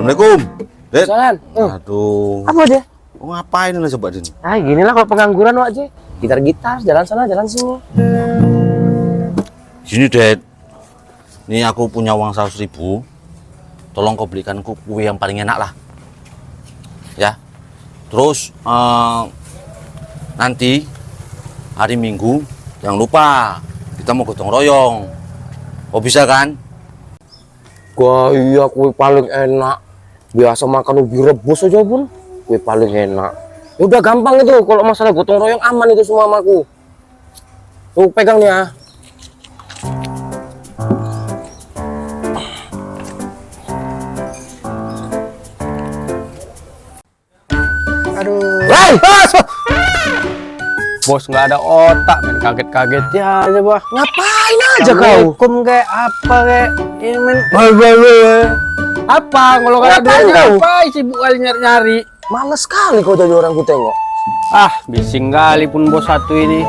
Assalamualaikum. Det. Jalan. Aduh. Apa aja? Mau ngapain nih coba Din? Nah, ginilah kalau pengangguran Wak J. Gitar-gitar, jalan sana, jalan sini. Gini, Det. Nih aku punya uang 100.000. Tolong kau belikanku kue yang paling enak lah. Ya. Terus nanti hari Minggu jangan lupa kita mau gotong royong. Oh bisa kan? Wah iya, kue paling enak. Biasa makan ubi rebus aja pun kue paling enak. Ya udah gampang itu, kalau masalah gotong royong aman itu semua sama aku. Tuh pegang nih ya. Aduh. Woi, bos nggak ada otak, main kaget-kaget ya aja, bah. Ngapain aja kau? Assalamualaikum kayak apa kayak ini men. Apa? Kalau nggak ada Ngapain duitnya kau? apa? Sibuk kali nyari-nyari. Males sekali kau jadi orang ku tengok. Ah, bising kali pun bos satu ini.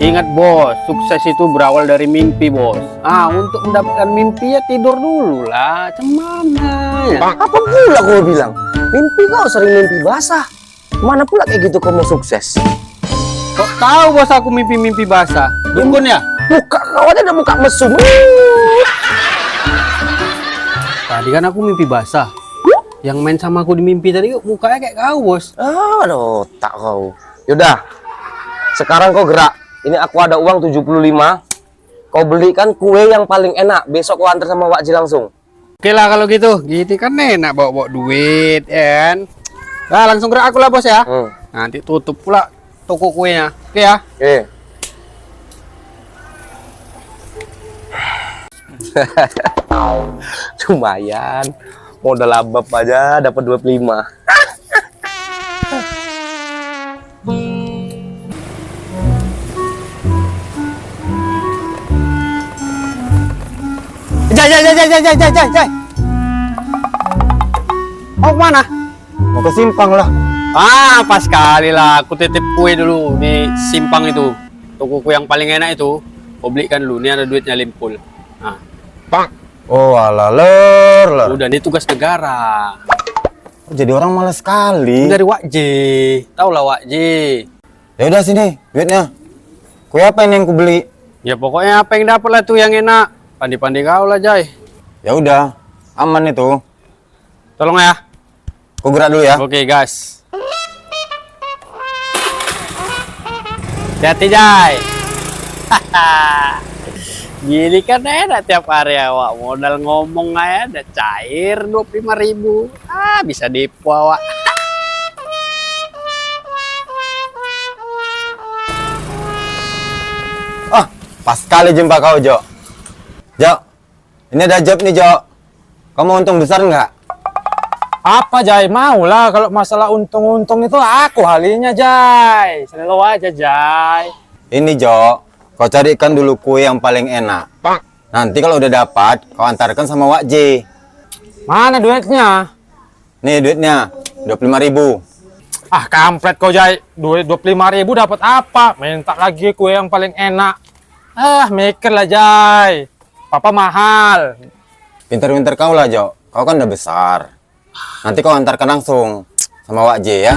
Ingat bos, sukses itu berawal dari mimpi bos. Ah, untuk mendapatkan mimpi ya tidur dulu lah. Cemana ya? Apa pula kau bilang? Mimpi kau sering mimpi basah. Mana pula kayak gitu kau mau sukses? Kok tahu bos aku mimpi-mimpi basah? Dukun ya? Muka kau aja udah muka mesum. Tadi kan aku mimpi basah. Yang main sama aku di mimpi tadi mukanya kayak kau bos. Ah, ada otak kau. Yaudah, sekarang kau gerak. Ini aku ada uang 75. Kau belikan kue yang paling enak. Besok kau antar sama Wak Ji langsung. Oke lah kalau gitu. Gitu kan enak bawa-bawa duit ya kan. Nah langsung gerak aku lah bos ya. Nanti tutup pula toko kuenya. Oke ya. Oke. Lumayan. Modal abab aja dapat 25. Jai. Mau kemana? Mau ke simpang lah. Ah, pas sekali lah. Aku titip kue dulu di simpang itu. Toko kue yang paling enak itu. Kau belikan dulu. Ini ada duitnya limpul. Nah, Oh, ala ler. udah ini tugas negara. Jadi orang malas sekali. Ini dari Wak J. Tahu lah Wak J. Ya udah sini duitnya. Kue apa ini yang ku beli? Ya pokoknya apa yang dapat lah tuh yang enak. Pandi-pandi kau lah Jai. Ya udah, aman itu. Tolong ya. Ku gerak dulu ya. Oke guys. Hati Jai. Gini kan enak tiap hari awak. Modal ngomong aja ada cair 25.000. Ah bisa dipu awak. Ah, pas sekali jumpa kau, Jo. Jo, ini ada job nih, Jo. Kamu untung besar nggak? Apa Jai? Mau lah kalau masalah untung-untung itu aku halinya Jai. Selalu aja Jai. Ini, Jo. Kau carikan dulu kue yang paling enak. Nanti kalau udah dapat, kau antarkan sama Wak J. Mana duitnya? Nih duitnya, 25.000. Ah kampret kau Jai. Duit 25.000 dapat apa? Minta lagi kue yang paling enak. Ah mikir lah Jai. Papa mahal. Pinter-pinter kau lah, Jo. Kau kan udah besar. Nanti kau antarkan langsung sama Wak J ya.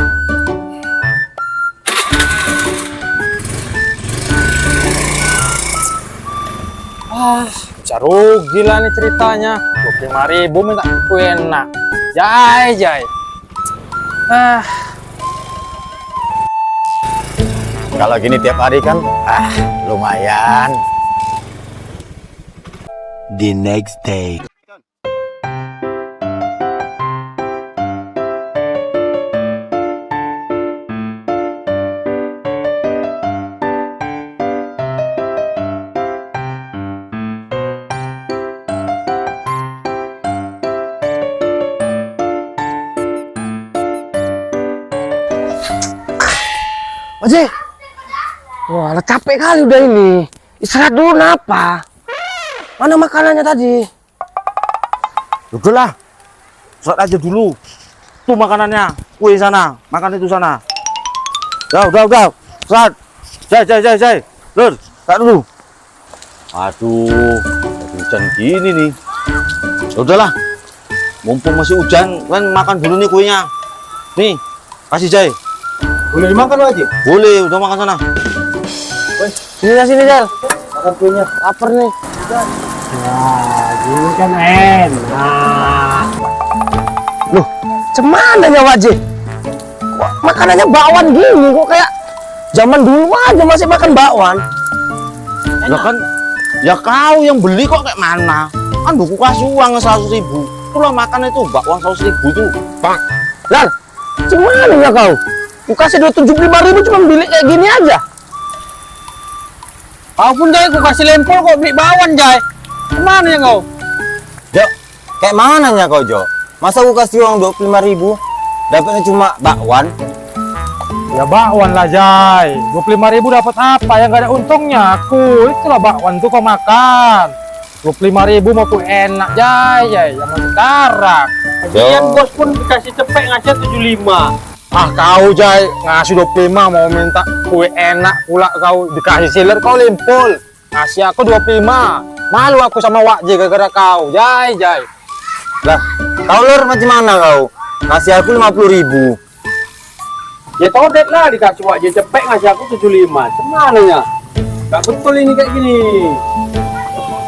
Bisa rugi lah nih ceritanya. 25.000 minta kue enak. Jai. Ah. Kalau gini tiap hari kan, lumayan. The next day. Wak J. Wah, capek kali udah ini. Istirahat dulu kenapa? Mana makanannya tadi? Udahlah. Sholat aja dulu. Tuh makanannya. Kue sana. Makan itu sana. Udah. Sholat. Jai. Lur, tak dulu. Aduh, hujan gini nih. Ya udahlah, mumpung masih hujan, kalian makan dulu nih kuenya. Nih, kasih Jai. Boleh dimakan Haji? Boleh, udah makan sana. Sini Del. Makan kuenya. Lapar nih. Ini kan enak. Loh, cemana ya Wajih? Kok makanannya bakwan gini kok kayak zaman dulu aja masih makan bakwan. Lah kan, ya kau yang beli kok kayak mana? Kan buku kasih uang 100.000. Itulah makan itu bakwan 100.000 tuh. Lan, cemana ya kau? Ku kasih 275.000 cuma beli kayak gini aja. Kau pun Jai, ku kasih lempol kok beli bakwan Jai. Kemana ya kau? Jo, kayak mana ya kau Jo? Masa aku kasih uang 25.000, dapatnya cuma bakwan? Ya bakwan lah Jai, 25.000 dapat apa yang gak ada untungnya? Aku itulah bakwan tuh kau makan. 25.000 mau ku enak Jai, zaman sekarang. Kemudian bos pun dikasih cepek ngasih 75. Ah kau Jai ngasih 25 mau minta kue enak pula kau dikasih siler kau lempol. Ngasih aku 25. Malu aku sama Wak J gara-gara kau Jai. Lah, kau lor macam mana kau? Ngasih aku 50.000. Ya todet lah dikasih wak dia cepek ngasih aku 75. Cemana ya? Gak betul ini kayak gini.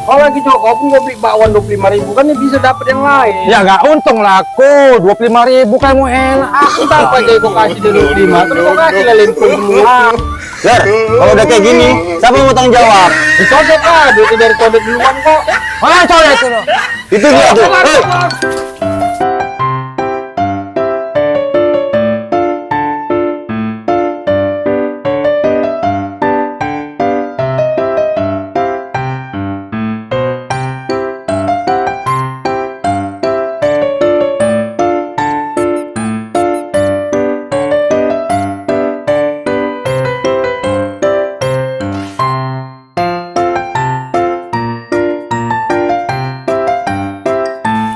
Kau lagi Jo, kau pun beli bakwan 25.000 kan bisa dapat yang lain. Ya gak untung lah aku 25.000 kamu enak. Aku tanpa Jai kau kasih dia 25, terus kau kasih lah lempol semua. Lor, kalau udah kayak gini, siapa mau tanggung jawab? Dicodet lah, duitnya dari todet duluan kok. Mana coret itu? Itu dia tuh.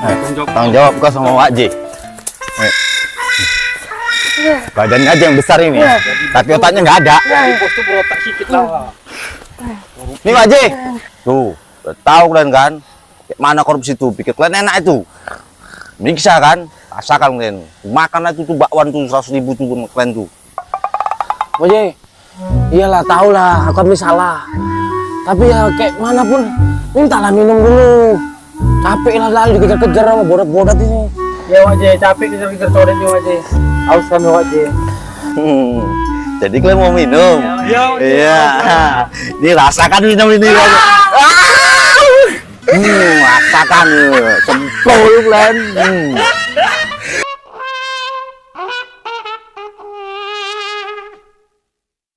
Hei, tanggung jawab kau sama Wak J. Badannya aja yang besar ini, tapi otaknya nggak ada. Bos tuh berotak sedikit lah. Nih Wak J, Tuh, udah tahu kalian kan? Kayak mana korupsi itu, bikin kalian enak itu. Miksa kan? Rasakan kalian. Makan itu tuh bakwan tuh 100.000 tuh kalian tuh. Wak J, iyalah tau lah aku ambil salah. Tapi ya kayak mana pun mintalah minum dulu. Capek lah lalu dikejar-kejar sama bodat-bodat ini. Ya Wak J, capek dikejar todet nih Wak J. Haus kami Wak J. Jadi kalian mau minum? Iya. Ini rasakan minum ini. Rasakan. Cempol kalian.